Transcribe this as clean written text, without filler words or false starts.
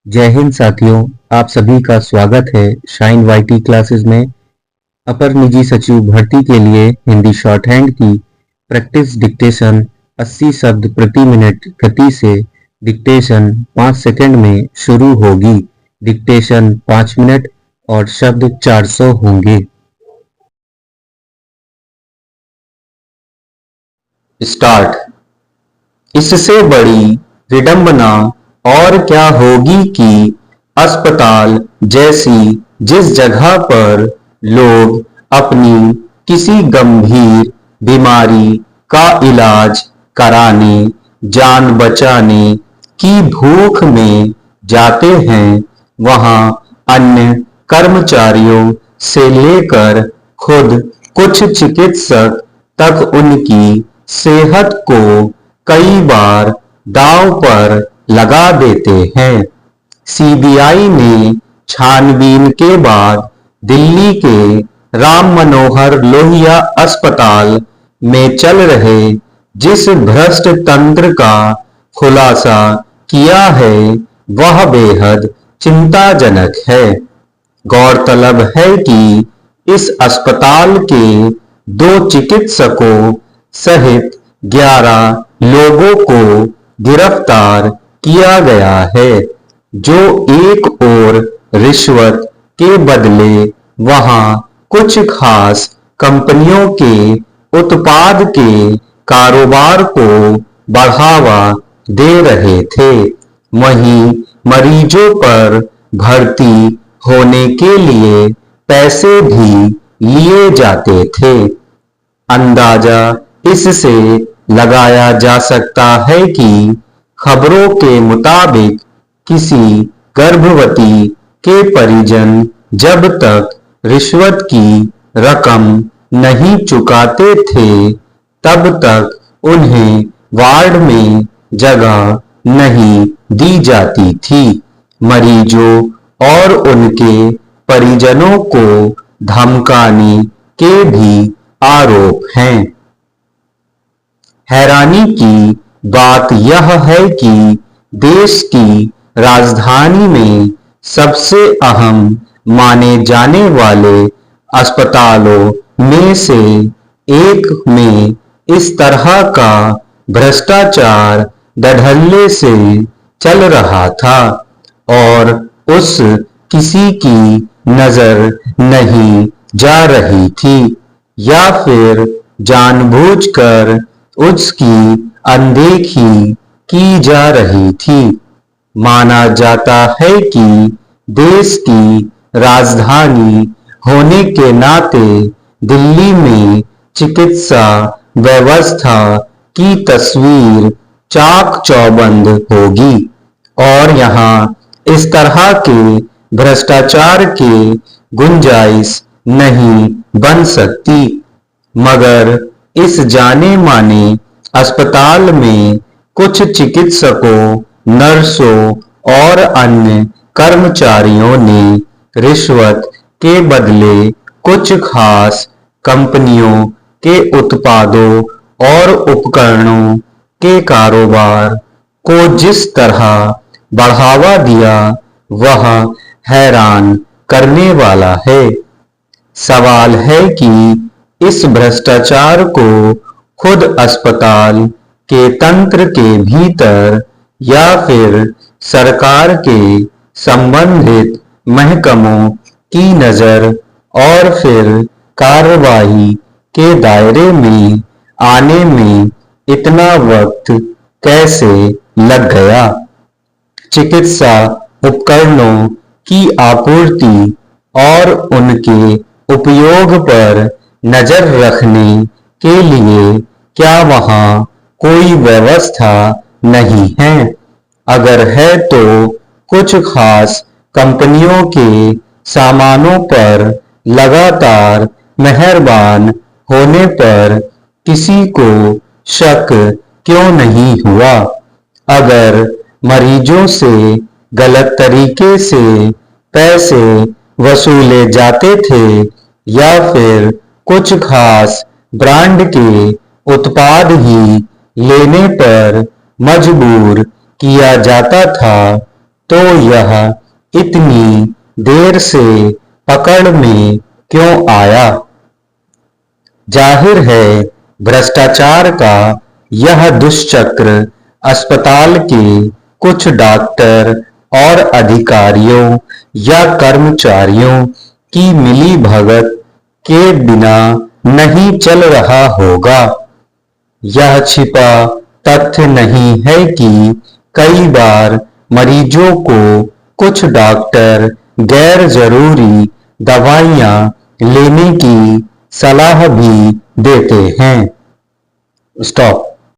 जय हिंद साथियों, आप सभी का स्वागत है शाइन वाईटी क्लासेस में। अपर निजी सचिव भर्ती के लिए हिंदी शॉर्ट हैंड की प्रैक्टिस डिक्टेशन 80 शब्द प्रति मिनट गति से डिक्टेशन 5 सेकंड में शुरू होगी। डिक्टेशन 5 मिनट और शब्द 400 होंगे। स्टार्ट। इससे बड़ी विडंबना और क्या होगी कि अस्पताल जैसी जिस जगह पर लोग अपनी किसी गंभीर बीमारी का इलाज कराने, जान बचाने की भूख में जाते हैं, वहां अन्य कर्मचारियों से लेकर खुद कुछ चिकित्सक तक उनकी सेहत को कई बार दांव पर लगा देते हैं। सीबीआई ने छानबीन के बाद दिल्ली के राम मनोहर लोहिया अस्पताल में चल रहे जिस भ्रष्ट तंत्र का खुलासा किया है वह बेहद चिंताजनक है। गौरतलब है कि इस अस्पताल के 2 चिकित्सकों सहित 11 लोगों को गिरफ्तार किया गया है, जो एक और रिश्वत के बदले वहां कुछ खास कंपनियों के उत्पाद के कारोबार को बढ़ावा दे रहे थे। वहीं मरीजों पर भर्ती होने के लिए पैसे भी लिए जाते थे। अंदाजा इससे लगाया जा सकता है कि खबरों के मुताबिक किसी गर्भवती के परिजन जब तक रिश्वत की रकम नहीं चुकाते थे, तब तक उन्हें वार्ड में जगह नहीं दी जाती थी। मरीजों और उनके परिजनों को धमकाने के भी आरोप हैं। हैरानी की बात यह है कि देश की राजधानी में सबसे अहम माने जाने वाले अस्पतालों में से एक में इस तरह का भ्रष्टाचार धड़ल्ले से चल रहा था और उस किसी की नजर नहीं जा रही थी, या फिर जानबूझकर उसकी अनदेखी की जा रही थी। माना जाता है कि देश की राजधानी होने के नाते दिल्ली में चिकित्सा व्यवस्था की तस्वीर चाक चौबंद होगी और यहाँ इस तरह के भ्रष्टाचार के गुंजाइश नहीं बन सकती। मगर इस जाने माने अस्पताल में कुछ चिकित्सकों, नर्सों और अन्य कर्मचारियों ने रिश्वत के बदले कुछ खास कंपनियों के उत्पादों और उपकरणों के कारोबार को जिस तरह बढ़ावा दिया वह हैरान करने वाला है। सवाल है कि इस भ्रष्टाचार को खुद अस्पताल के तंत्र के भीतर या फिर सरकार के संबंधित महकमों की नजर और फिर कार्रवाई के दायरे में आने में इतना वक्त कैसे लग गया। चिकित्सा उपकरणों की आपूर्ति और उनके उपयोग पर नजर रखने के लिए क्या वहां कोई व्यवस्था नहीं है? अगर है तो कुछ खास कंपनियों के सामानों पर लगातार मेहरबान होने पर किसी को शक क्यों नहीं हुआ? अगर मरीजों से गलत तरीके से पैसे वसूले जाते थे या फिर कुछ खास ब्रांड के उत्पाद ही लेने पर मजबूर किया जाता था, तो यह इतनी देर से पकड़ में क्यों आया? जाहिर है भ्रष्टाचार का यह दुष्चक्र अस्पताल के कुछ डॉक्टर और अधिकारियों या कर्मचारियों की मिलीभगत के बिना नहीं चल रहा होगा। यह छिपा तथ्य नहीं है कि कई बार मरीजों को कुछ डॉक्टर गैर जरूरी दवाइयां लेने की सलाह भी देते हैं। स्टॉप।